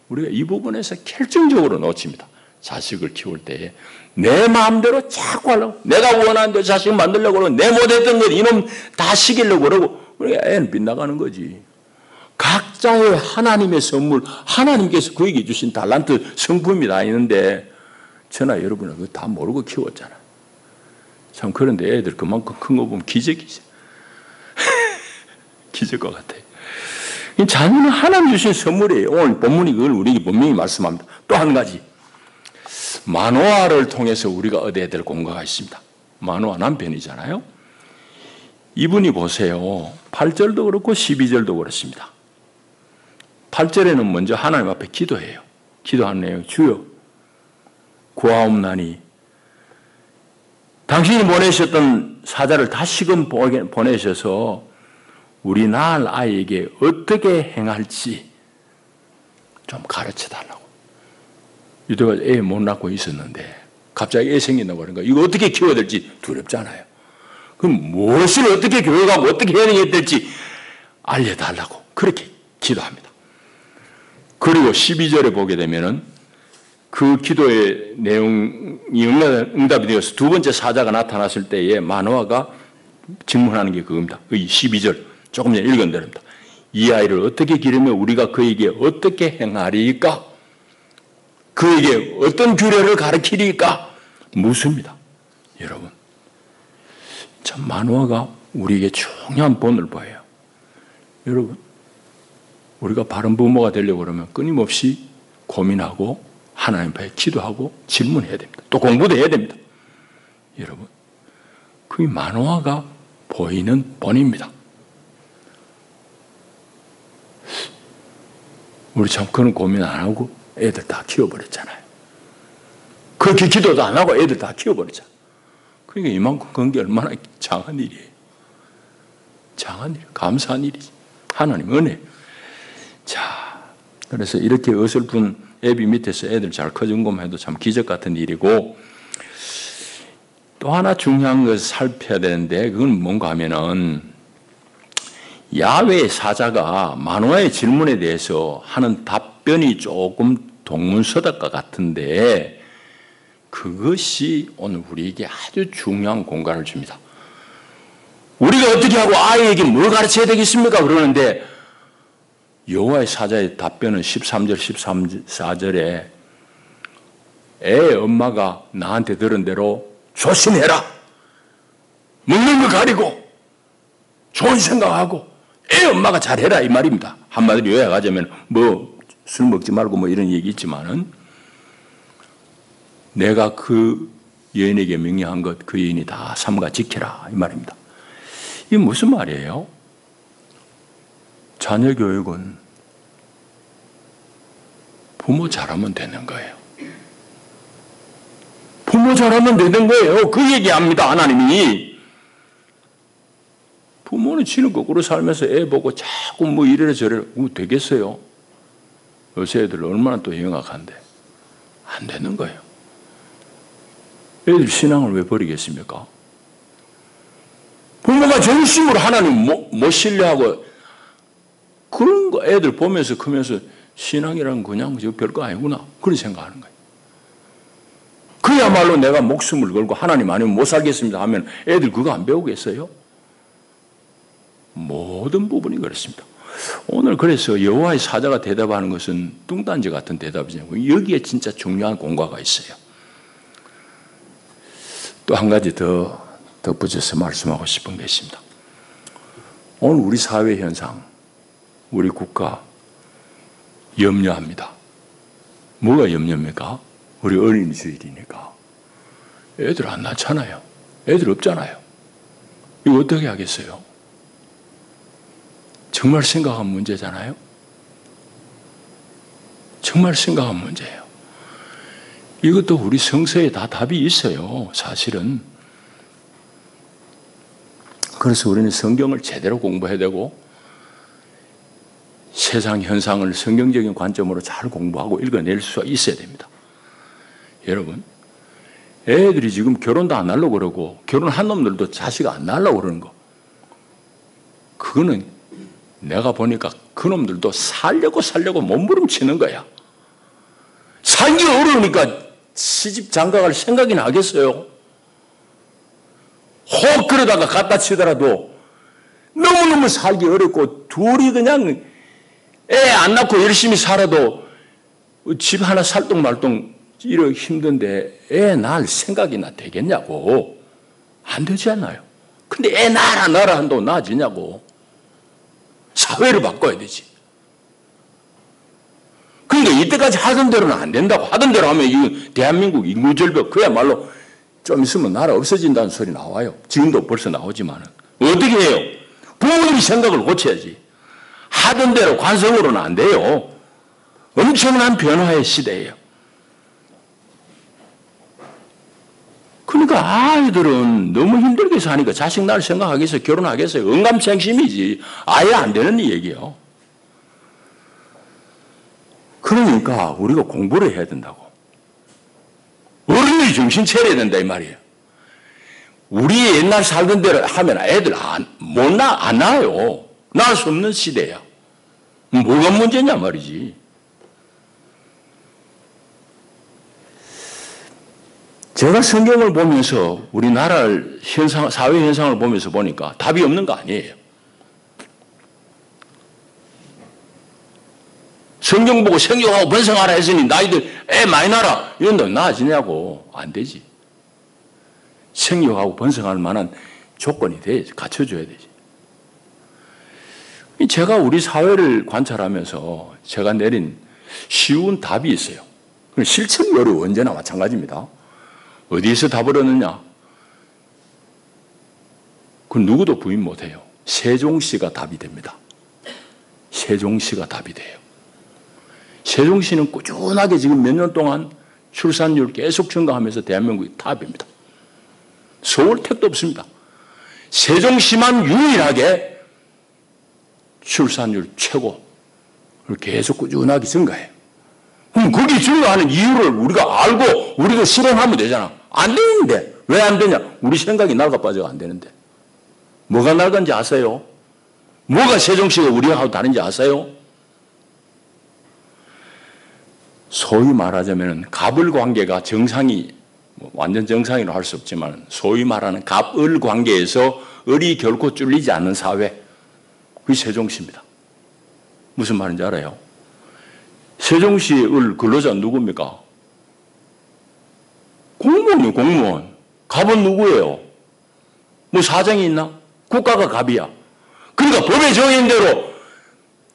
우리가 이 부분에서 결정적으로 놓칩니다. 자식을 키울 때에 내 마음대로 자꾸 하려고, 내가 원하는 대로 자식 만들려고 그러고, 내 못했던 것 이놈 다 시키려고 그러고, 우리가 애는 빗나가는 거지. 각자의 하나님의 선물, 하나님께서 그에게 주신 달란트 성품이 다 있는데 저나 여러분은 그거 다 모르고 키웠잖아. 참 그런데 애들 그만큼 큰 거 보면 기적이죠. 기적과 같아요. 자녀는 하나님 주신 선물이에요. 오늘 본문이 그걸 우리에게 분명히 말씀합니다. 또 한 가지, 마노아를 통해서 우리가 얻어야 될 공과가 있습니다. 마노아 남편이잖아요. 이분이 보세요. 8절도 그렇고 12절도 그렇습니다. 8절에는 먼저 하나님 앞에 기도해요. 기도하는 내용, 주여 구하옵나니 당신이 보내셨던 사자를 다시금 보내셔서 우리 낳을 아이에게 어떻게 행할지 좀 가르쳐달라고. 유대가 애 못 낳고 있었는데 갑자기 애 생긴다고 그러니까 이거 어떻게 키워야 될지 두렵잖아요. 그럼 무엇을 어떻게 교육하고 어떻게 해야 될지 알려달라고 그렇게 기도합니다. 그리고 12절에 보게 되면은 그 기도의 내용이 응답이 되어서 두 번째 사자가 나타났을 때에 마노아가 질문하는 게 그겁니다. 12절 조금 전에 읽은 대로입니다. 이 아이를 어떻게 기르며 우리가 그에게 어떻게 행하리까? 그에게 어떤 규례를 가르치리까? 묻습니다. 여러분, 참 마노아가 우리에게 중요한 본을 보여요. 여러분, 우리가 바른 부모가 되려고 그러면 끊임없이 고민하고 하나님 앞에 기도하고 질문해야 됩니다. 또 공부도 해야 됩니다. 여러분, 그게 마노아가 보이는 본입니다. 우리 참 그런 고민 안 하고 애들 다 키워버렸잖아요. 그렇게 기도도 안 하고 애들 다 키워버렸잖아요. 그러니까 이만큼 그런 게 얼마나 장한 일이에요. 장한 일, 감사한 일이지. 하나님 은혜. 자, 그래서 이렇게 어설픈 애비 밑에서 애들 잘 커준 것만 해도 참 기적 같은 일이고, 또 하나 중요한 것을 살펴야 되는데 그건 뭔가 하면은 야훼의 사자가 마노아의 질문에 대해서 하는 답변이 조금 동문서답과 같은데 그것이 오늘 우리에게 아주 중요한 공간을 줍니다. 우리가 어떻게 하고 아이에게 뭘 가르쳐야 되겠습니까? 그러는데 여호와의 사자의 답변은 13절, 14절에 애 엄마가 나한테 들은 대로 조심해라. 먹는 거 가리고 좋은 생각하고 애 엄마가 잘해라 이 말입니다. 한마디로 요약하자면 뭐 술 먹지 말고 뭐 이런 얘기 있지만은 내가 그 여인에게 명령한 것 그 여인이 다 삼가 지켜라 이 말입니다. 이게 무슨 말이에요? 자녀 교육은 부모 잘하면 되는 거예요. 부모 잘하면 되는 거예요. 그 얘기합니다. 하나님이. 부모는 지는 거꾸로 살면서 애 보고 자꾸 뭐 이래라 저래라 되겠어요? 요새 애들 얼마나 또 영악한데 안 되는 거예요. 애들 신앙을 왜 버리겠습니까? 부모가 전심으로 하나님 못 신뢰하고 그런 거 애들 보면서 크면서 신앙이란 그냥 별거 아니구나 그런 생각하는 거예요. 그야말로 내가 목숨을 걸고 하나님 아니면 못 살겠습니다 하면 애들 그거 안 배우겠어요? 모든 부분이 그렇습니다. 오늘 그래서 여호와의 사자가 대답하는 것은 뚱딴지 같은 대답이죠. 여기에 진짜 중요한 공과가 있어요. 또 한 가지 더 덧붙여서 말씀하고 싶은 게 있습니다. 오늘 우리 사회 현상, 우리 국가 염려합니다. 뭐가 염려입니까? 우리 어린이주일이니까. 애들 안 낳잖아요. 애들 없잖아요. 이거 어떻게 하겠어요? 정말 심각한 문제잖아요. 정말 심각한 문제예요. 이것도 우리 성서에 다 답이 있어요, 사실은. 그래서 우리는 성경을 제대로 공부해야 되고 세상 현상을 성경적인 관점으로 잘 공부하고 읽어낼 수 있어야 됩니다. 여러분, 애들이 지금 결혼도 안 하려고 그러고 결혼한 놈들도 자식 안 낳으려고 그러는 거, 그거는 내가 보니까 그놈들도 살려고 몸부림치는 거야. 살기 어려우니까 시집 장가갈 생각이 나겠어요? 혹 그러다가 갖다 치더라도 너무너무 살기 어렵고 둘이 그냥 애 안 낳고 열심히 살아도 집 하나 살똥말똥 이렇게 힘든데 애 낳을 생각이나 되겠냐고. 안 되지 않나요? 근데 애 낳아라 한다고 나아지냐고. 사회를 바꿔야 되지. 그러니까 이때까지 하던 대로는 안 된다고. 하던 대로 하면 이 대한민국 인구절벽 그야말로 좀 있으면 나라 없어진다는 소리 나와요. 지금도 벌써 나오지만은. 어떻게 해요? 부모님이 생각을 고쳐야지. 하던 대로 관성으로는 안 돼요. 엄청난 변화의 시대예요. 그러니까 아이들은 너무 힘들게 사니까 자식 낳을 생각하겠어요? 결혼하겠어요? 응감생심이지. 아예 안 되는 얘기예요. 그러니까 우리가 공부를 해야 된다고. 어른이 정신 차려야 된다 이 말이에요. 우리 옛날 살던 대로 하면 애들 안 낳아요. 낳을 수 없는 시대야. 뭐가 문제냐 말이지. 제가 성경을 보면서 우리나라 현상, 사회 현상을 보면서 보니까 답이 없는 거 아니에요. 성경 보고 생육하고 번성하라 했으니 나이들 애 많이 낳아라 이런다고 나아지냐고. 안 되지. 생육하고 번성할 만한 조건이 돼야지. 갖춰줘야 되지. 제가 우리 사회를 관찰하면서 제가 내린 쉬운 답이 있어요. 실천이 어려워. 언제나 마찬가지입니다. 어디에서 답을 얻느냐? 그 누구도 부인 못해요. 세종시가 답이 됩니다. 세종시가 답이 돼요. 세종시는 꾸준하게 지금 몇 년 동안 출산율 계속 증가하면서 대한민국이 탑입니다. 서울 택도 없습니다. 세종시만 유일하게 출산율 최고를 계속 꾸준하게 증가해요. 그럼 거기 증가하는 이유를 우리가 알고 우리도 실행하면 되잖아. 안 되는데 왜 안 되냐? 우리 생각이 낡아 빠져가 안 되는데. 뭐가 낡은지 아세요? 뭐가 세종시가 우리하고 다른지 아세요? 소위 말하자면 갑을 관계가 정상이 완전 정상이라고 할 수 없지만 소위 말하는 갑을 관계에서 을이 결코 쫄리지 않는 사회, 그게 세종시입니다. 무슨 말인지 알아요? 세종시의 을 근로자는 누굽니까? 공무원이요, 공무원. 갑은 누구예요? 뭐 사장이 있나? 국가가 갑이야. 그러니까 법에 정해진 대로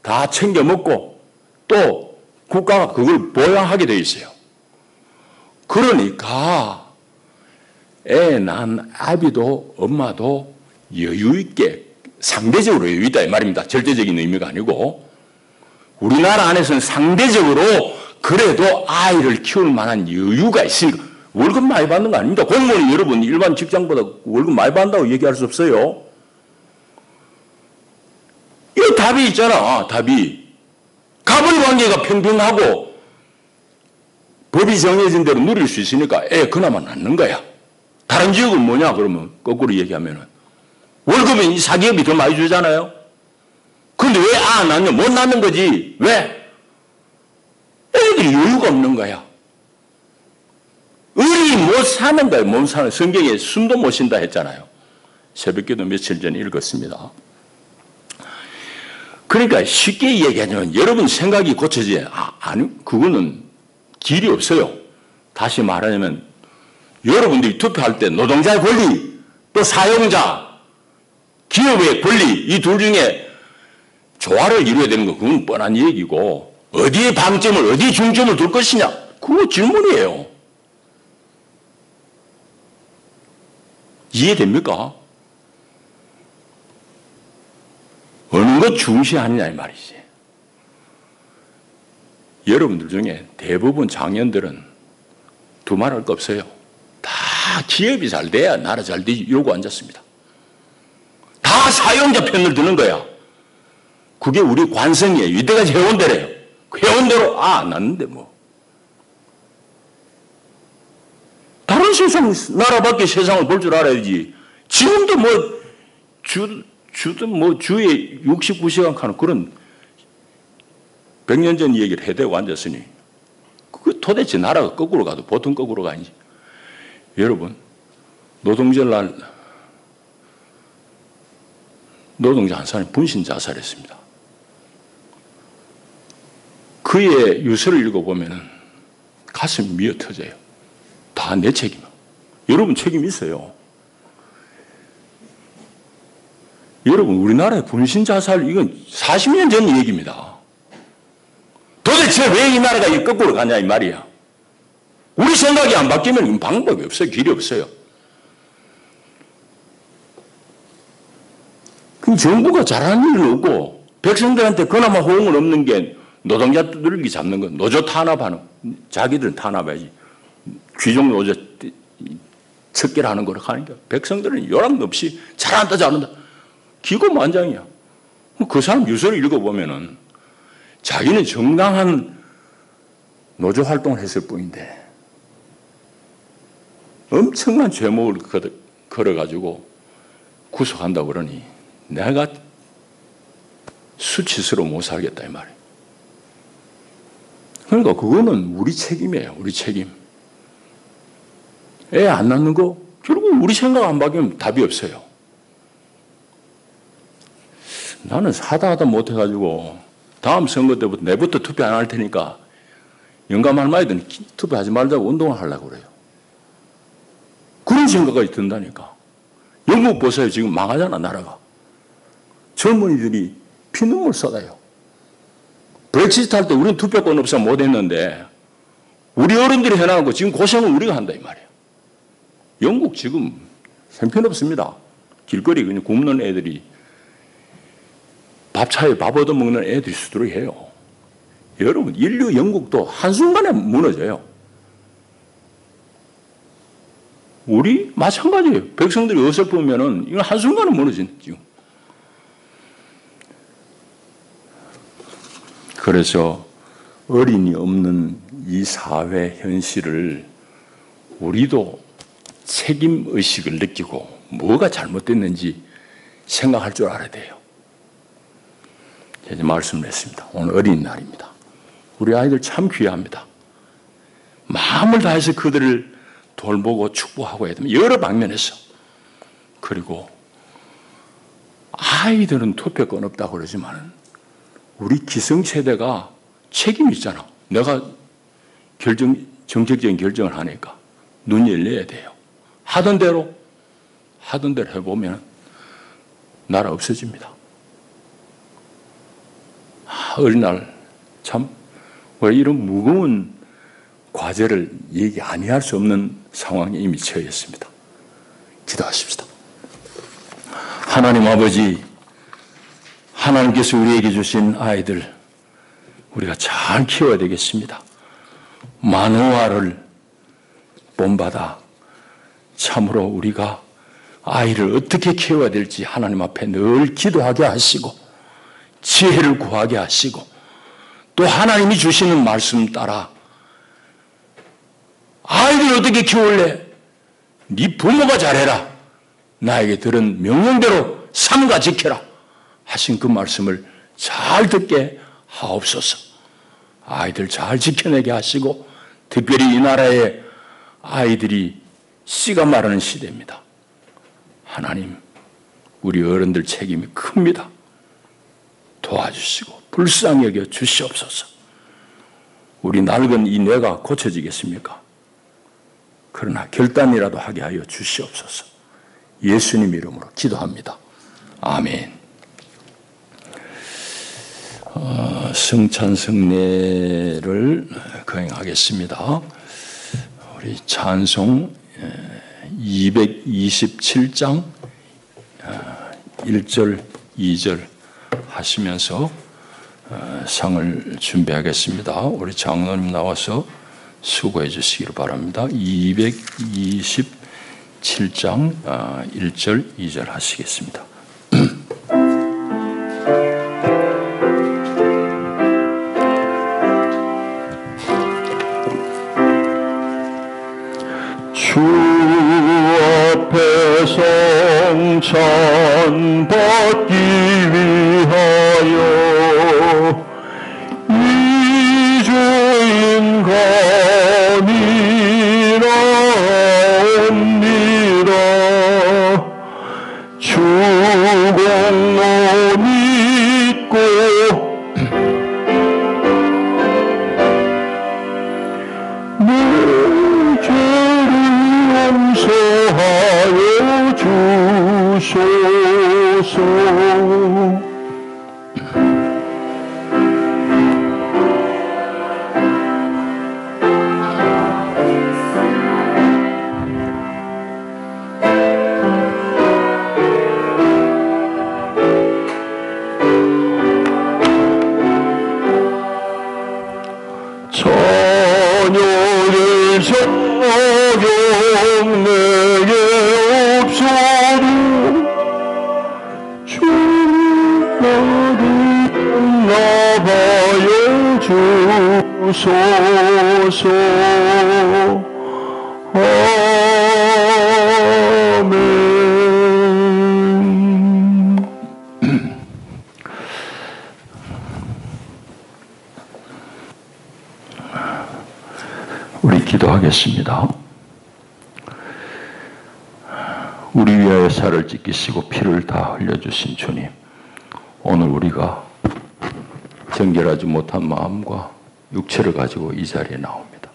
다 챙겨 먹고 또 국가가 그걸 보양하게 돼 있어요. 그러니까 애 낳은 아비도 엄마도 여유 있게, 상대적으로 여유 있다 이 말입니다. 절대적인 의미가 아니고 우리나라 안에서는 상대적으로 그래도 아이를 키울 만한 여유가 있으니까. 월급 많이 받는 거 아닙니다. 공무원이 여러분 일반 직장보다 월급 많이 받는다고 얘기할 수 없어요. 이 답이 있잖아. 답이. 갑을 관계가 평등하고 법이 정해진 대로 누릴 수 있으니까 애 그나마 낳는 거야. 다른 지역은 뭐냐 그러면 거꾸로 얘기하면은 월급은 이 사기업이 더 많이 주잖아요. 근데 왜 안 낳냐? 못 낳는 거지. 왜? 애들이 여유가 없는 거야. 을이 못 사는 거예요. 못 사는. 성경에 숨도 못 쉰다 했잖아요. 새벽기도 며칠 전에 읽었습니다. 그러니까 쉽게 얘기하자면 여러분 생각이 고쳐져야 아니 그거는 길이 없어요. 다시 말하자면 여러분들이 투표할 때 노동자의 권리 또 사용자 기업의 권리 이 둘 중에 조화를 이루어야 되는 거 그건 뻔한 얘기고 어디에 방점을 어디에 중점을 둘 것이냐 그거 질문이에요. 이해됩니까? 어느 것 중시하느냐 이 말이지. 여러분들 중에 대부분 장년들은 두말할 거 없어요. 다 기업이 잘 돼야 나라 잘 되지 이러고 앉았습니다. 다 사용자 편을 드는 거야. 그게 우리 관성이에요. 이때까지 해온 대로예요. 해온 대로 났는데 뭐. 다른 세상 나라 밖에 세상을 볼 줄 알아야지. 지금도 뭐 주든 뭐 주에 69시간 하는 그런 100년 전 얘기를 해대고 앉았으니 그 도대체 나라가 거꾸로 가도 보통 거꾸로 가야지. 여러분 노동절 노동자 한 사람이 분신 자살했습니다. 그의 유서를 읽어보면 가슴이 미어 터져요. 다 내 책임이야. 여러분 책임 있어요. 여러분 우리나라의 분신 자살 이건 40년 전 얘기입니다. 도대체 왜 이 나라가 거꾸로 가냐 이 말이야. 우리 생각이 안 바뀌면 방법이 없어요. 길이 없어요. 그럼 정부가 잘하는 일은 없고 백성들한테 그나마 호응을 없는 게 노동자들이 잡는 건 노조 탄압하는 자기들은 탄압해야지. 귀족 노조 척결하는 거로 하니까 백성들은 요람도 없이 잘한다. 기고만장이야. 그 사람 유서를 읽어보면은 자기는 정당한 노조 활동을 했을 뿐인데 엄청난 죄목을 걸어가지고 구속한다고 그러니 내가 수치스러워 못 살겠다 이 말이에요. 그러니까 그거는 우리 책임이에요. 우리 책임. 애 안 낳는 거 결국 우리 생각 안 바뀌면 답이 없어요. 나는 하다 못해가지고 다음 선거 때부터 내부터 투표 안 할 테니까 영감 할머니들은 투표하지 말자고 운동을 하려고 그래요. 그런 생각까지 든다니까. 영국 보세요. 지금 망하잖아 나라가. 젊은이들이 피눈물 쏟아요. 브렉시트 할 때 우리는 투표권 없어 못했는데 우리 어른들이 해나가고 지금 고생을 우리가 한다 이 말이에요. 영국 지금 형편없습니다. 길거리 그냥 굶는 애들이 밥차에 밥 얻어먹는 애들이 수두룩해요. 여러분 인류 영국도 한순간에 무너져요. 우리 마찬가지예요. 백성들이 어설프면은 이건 한순간에 무너진 지금. 그래서 어린이 없는 이 사회 현실을 우리도 책임의식을 느끼고 뭐가 잘못됐는지 생각할 줄 알아야 돼요. 제가 말씀을 했습니다. 오늘 어린이날입니다. 우리 아이들 참 귀합니다. 마음을 다해서 그들을 돌보고 축복하고 해야 됩니다. 여러 방면에서. 그리고 아이들은 투표권 없다고 그러지만 우리 기성세대가 책임이 있잖아. 내가 정책적인 결정을 하니까 눈 열려야 돼요. 하던 대로 해보면 나라 없어집니다. 어린날 참 왜 이런 무거운 과제를 얘기 아니할 수 없는 상황에 이미 처했습니다. 기도하십시다. 하나님 아버지, 하나님께서 우리에게 주신 아이들 우리가 잘 키워야 되겠습니다. 만호화를 본받아 참으로 우리가 아이를 어떻게 키워야 될지 하나님 앞에 늘 기도하게 하시고 지혜를 구하게 하시고 또 하나님이 주시는 말씀 따라 아이들 어떻게 키울래? 네 부모가 잘해라. 나에게 들은 명령대로 삼가 지켜라. 하신 그 말씀을 잘 듣게 하옵소서. 아이들 잘 지켜내게 하시고 특별히 이 나라의 아이들이 씨가 마르는 시대입니다. 하나님, 우리 어른들 책임이 큽니다. 도와주시고 불쌍히 여겨 주시옵소서. 우리 낡은 이 뇌가 고쳐지겠습니까? 그러나 결단이라도 하게 하여 주시옵소서. 예수님 이름으로 기도합니다. 아멘. 성찬성례를 거행하겠습니다. 우리 찬송 227장 1절 2절 하시면서 상을 준비하겠습니다. 우리 장로님 나와서 수고해 주시기를 바랍니다. 227장 1절 2절 하시겠습니다. 주 앞에 성찬 받기 위하여 이 주인 감이라옵니다. 주 공로 믿고 내 죄를 용서하여 주소서. 자녀의 성경 내게 없어도 주나를 나봐여 주소서. 아멘. 우리 기도하겠습니다. 우리 위하여 살을 찢기시고 피를 다 흘려주신 주님, 오늘 우리가 정결하지 못한 마음과 육체를 가지고 이 자리에 나옵니다.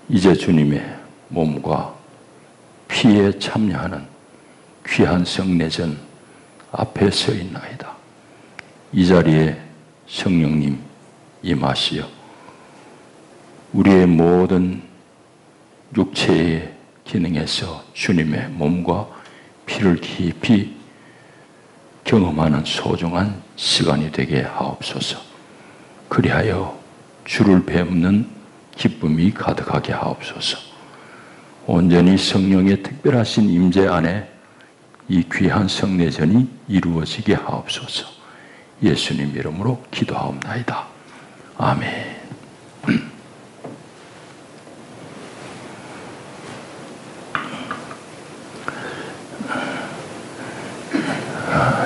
이제 주님의 몸과 피에 참여하는 귀한 성례전 앞에 서 있나이다. 이 자리에 성령님 임하시어 우리의 모든 육체의 기능에서 주님의 몸과 피를 깊이 경험하는 소중한 시간이 되게 하옵소서. 그리하여 주를 뵙는 기쁨이 가득하게 하옵소서. 온전히 성령의 특별하신 임재 안에 이 귀한 성례전이 이루어지게 하옵소서. 예수님 이름으로 기도하옵나이다. 아멘.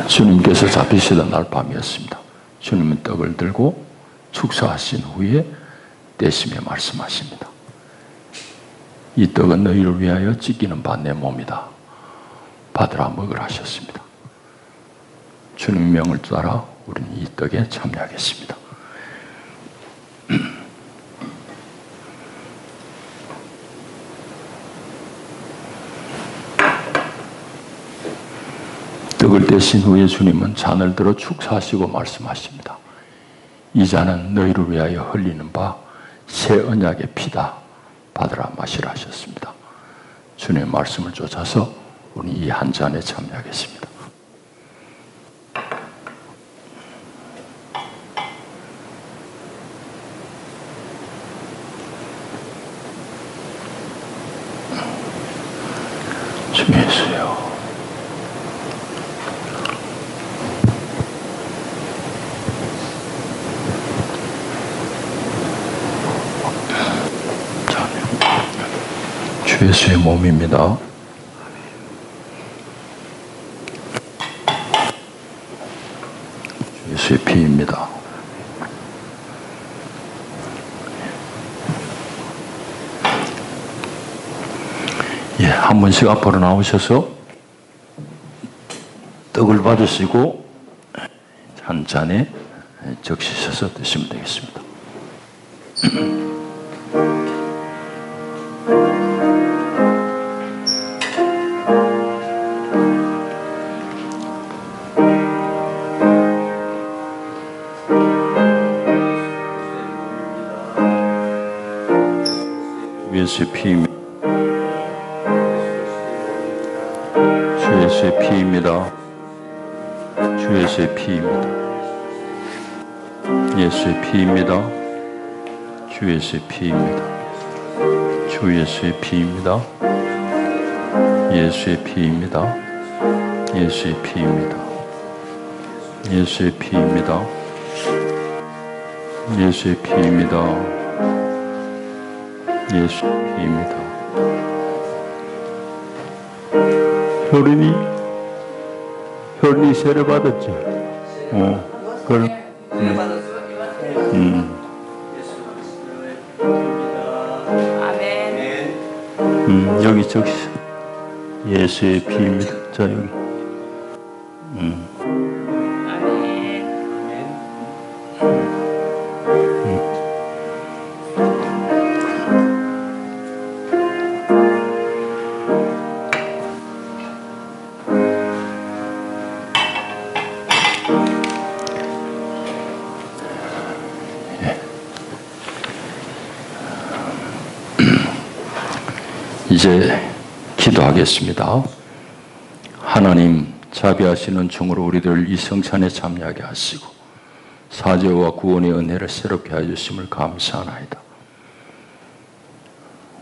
주님께서 잡히시던 날 밤이었습니다. 주님은 떡을 들고 축사하신 후에 떼시며 말씀하십니다. 이 떡은 너희를 위하여 찢기는 바 내 몸이다. 받으라 먹으라 하셨습니다. 주님의 명을 따라 우리는 이 떡에 참여하겠습니다. 떡을 떼신 후에 주님은 잔을 들어 축사하시고 말씀하십니다. 이 잔은 너희를 위하여 흘리는 바 새 언약의 피다. 받으라 마시라 하셨습니다. 주님의 말씀을 쫓아서 우리 이 한 잔에 참여하겠습니다. 주 예수여, 주 예수의 몸입니다. 주 예수의 피입니다. 예, 한 번씩 앞으로 나오셔서 떡을 받으시고 한 잔에 적시셔서 드시면 되겠습니다. 예수의 피입니다. 주 예수의 피입니다. 주 예수의 피입니다. 예수의 피입니다. 주 예수의 피입니다. 주 예수의 피입니다. 예수의 피입니다. 예수의 피입니다. 예수의 피입니다. 예수의 피입니다. 예수의 피입니다. 혈린이 세례 받았죠. 그걸 아멘. 여기 저기 예수의 피입니다. 자 여기. 아멘. 이제 기도하겠습니다. 하나님, 자비하시는 종으로 우리들 이 성찬에 참여하게 하시고 사죄와 구원의 은혜를 새롭게 하주심을 감사하나이다.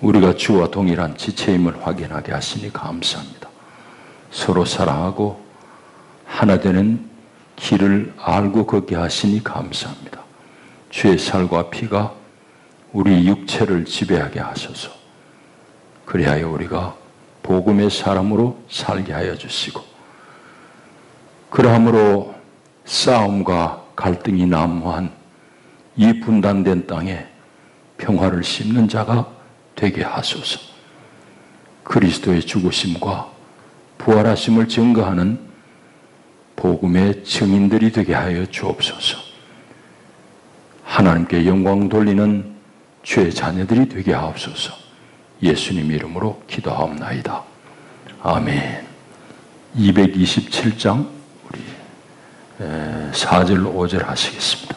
우리가 주와 동일한 지체임을 확인하게 하시니 감사합니다. 서로 사랑하고 하나 되는 길을 알고 걷게 하시니 감사합니다. 주의 살과 피가 우리 육체를 지배하게 하소서. 그리하여 우리가 복음의 사람으로 살게 하여 주시고, 그러함으로 싸움과 갈등이 난무한 이 분단된 땅에 평화를 심는 자가 되게 하소서. 그리스도의 죽으심과 부활하심을 증거하는 복음의 증인들이 되게 하여 주옵소서. 하나님께 영광 돌리는 주의 자녀들이 되게 하옵소서. 예수님 이름으로 기도하옵나이다. 아멘. 227장 우리 4절 5절 하시겠습니다.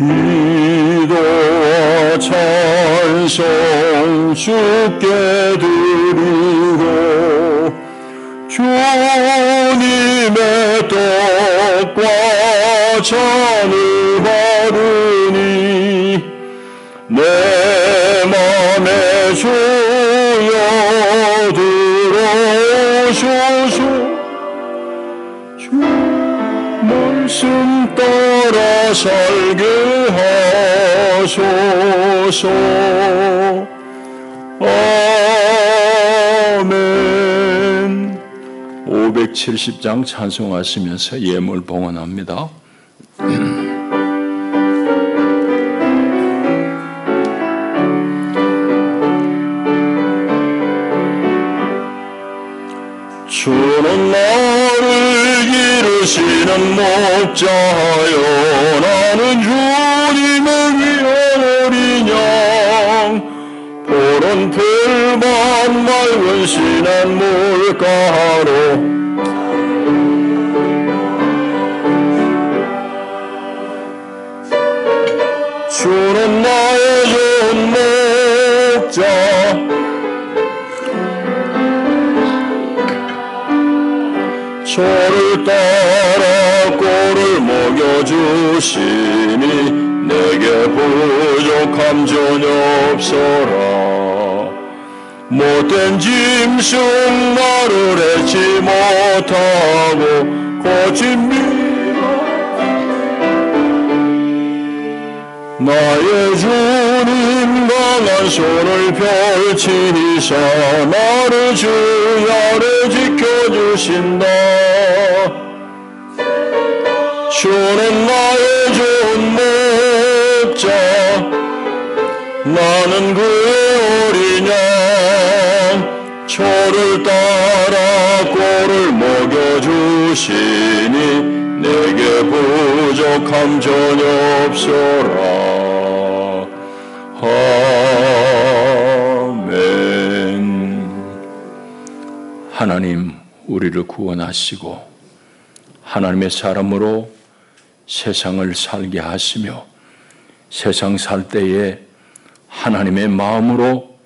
기도와 찬송 주께 드리고 주님의 뜻과 찬을 받으니 내 맘에 주여 들어오소서. 주 말씀 따라 살게 하소서. 아멘. 570장 찬송하시면서 예물 봉헌합니다. 주는 나를 기르시는 목자여 나는 주님의 귀한 어린 양 푸른 풀밭 맑은 진한 물가로 주는 나의 좋은 목자 저를 따라 꼴을 먹여주시니 내게 부족함 전혀 없어라. 못된 짐승 나를 해치 못하고 거친 미가 나의 주님 강한 손을 펼치사 나를 주 아래 지켜주신다. 주는 나의 좋은 목자 나는 그의 어린 양 초를 따라 꼴을 먹여주시니 내게 부족함 전혀 없어라. 아멘. 하나님, 우리를 구원하시고 하나님의 사람으로 세상을 살게 하시며 세상 살 때에 하나님의 마음으로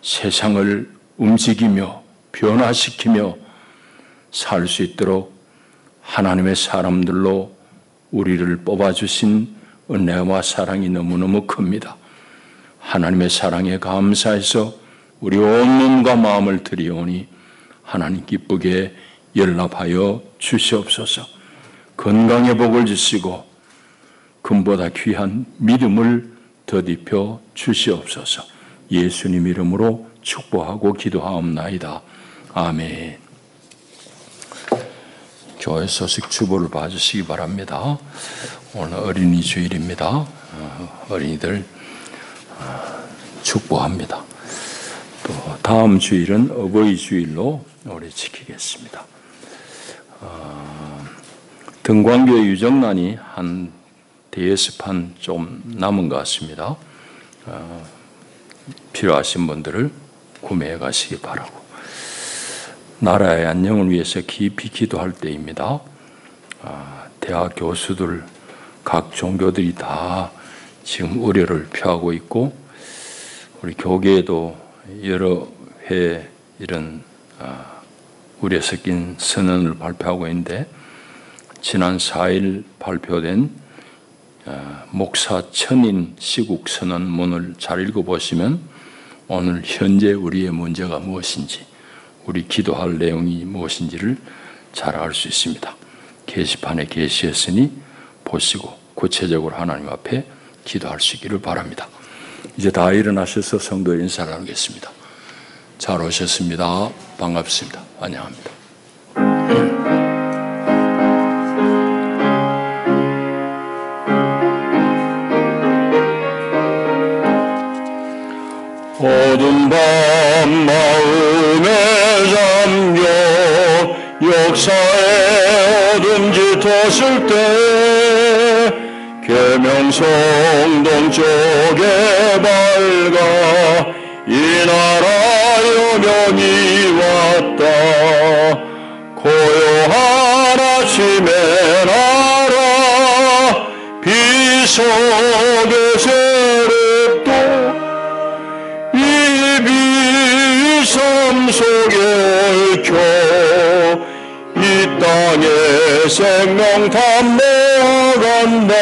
세상을 움직이며 변화시키며 살 수 있도록 하나님의 사람들로 우리를 뽑아주신 은혜와 사랑이 너무너무 큽니다. 하나님의 사랑에 감사해서 우리 온 몸과 마음을 드리오니 하나님 기쁘게 연락하여 주시옵소서. 건강의 복을 주시고 금보다 귀한 믿음을 더입혀 주시옵소서. 예수님 이름으로 축복하고 기도하옵나이다. 아멘. 교회 소식 주보를 봐주시기 바랍니다. 오늘 어린이 주일입니다. 어린이들 축복합니다. 또 다음 주일은 어버이 주일로 우리 지키겠습니다. 등광교회 유정란이 한 대여섯판 좀 남은 것 같습니다. 필요하신 분들을 구매해 가시기 바라고, 나라의 안녕을 위해서 깊이 기도할 때입니다. 대학 교수들, 각 종교들이 다 지금 우려를 표하고 있고, 우리 교계에도 여러 회 이런 우려 섞인 선언을 발표하고 있는데, 지난 4일 발표된 목사 천인 시국 선언문을 잘 읽어보시면 오늘 현재 우리의 문제가 무엇인지, 우리 기도할 내용이 무엇인지를 잘 알 수 있습니다. 게시판에 게시했으니 보시고 구체적으로 하나님 앞에 기도할 수 있기를 바랍니다. 이제 다 일어나셔서 성도 인사를 나누겠습니다. 잘 오셨습니다. 반갑습니다. 안녕합니다. 어두운 밤 마음에 잠겨 역사의 어둠 짙었을 때 계명성 동쪽에 밝아 이 나라 여명이 왔다. 고요한 아침의 나라 비 속의 세력도 삶 속에 얽혀 이 땅에 생명 담아간다.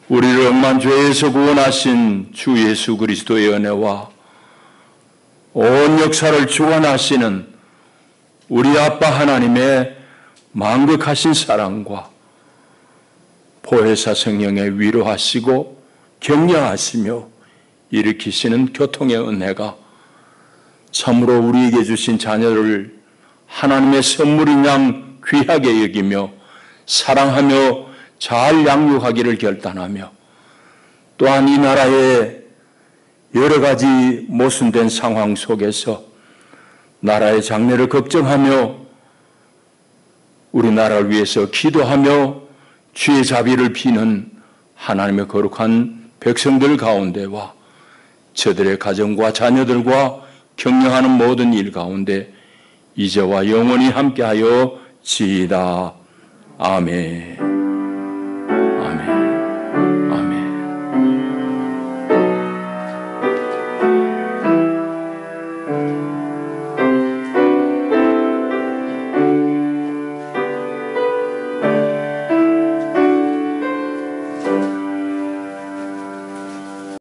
우리를 엄한 죄에서 구원하신 주 예수 그리스도의 은혜와 온 역사를 주관하시는 우리 아빠 하나님의 만극하신 사랑과 보혜사 성령의 위로하시고 격려하시며 일으키시는 교통의 은혜가 참으로 우리에게 주신 자녀를 하나님의 선물인 양 귀하게 여기며 사랑하며 잘 양육하기를 결단하며, 또한 이 나라의 여러 가지 모순된 상황 속에서 나라의 장래를 걱정하며 우리나라를 위해서 기도하며 주의 자비를 비는 하나님의 거룩한 백성들 가운데와 저들의 가정과 자녀들과 격려하는 모든 일 가운데 이제와 영원히 함께하여 지이다. 아멘.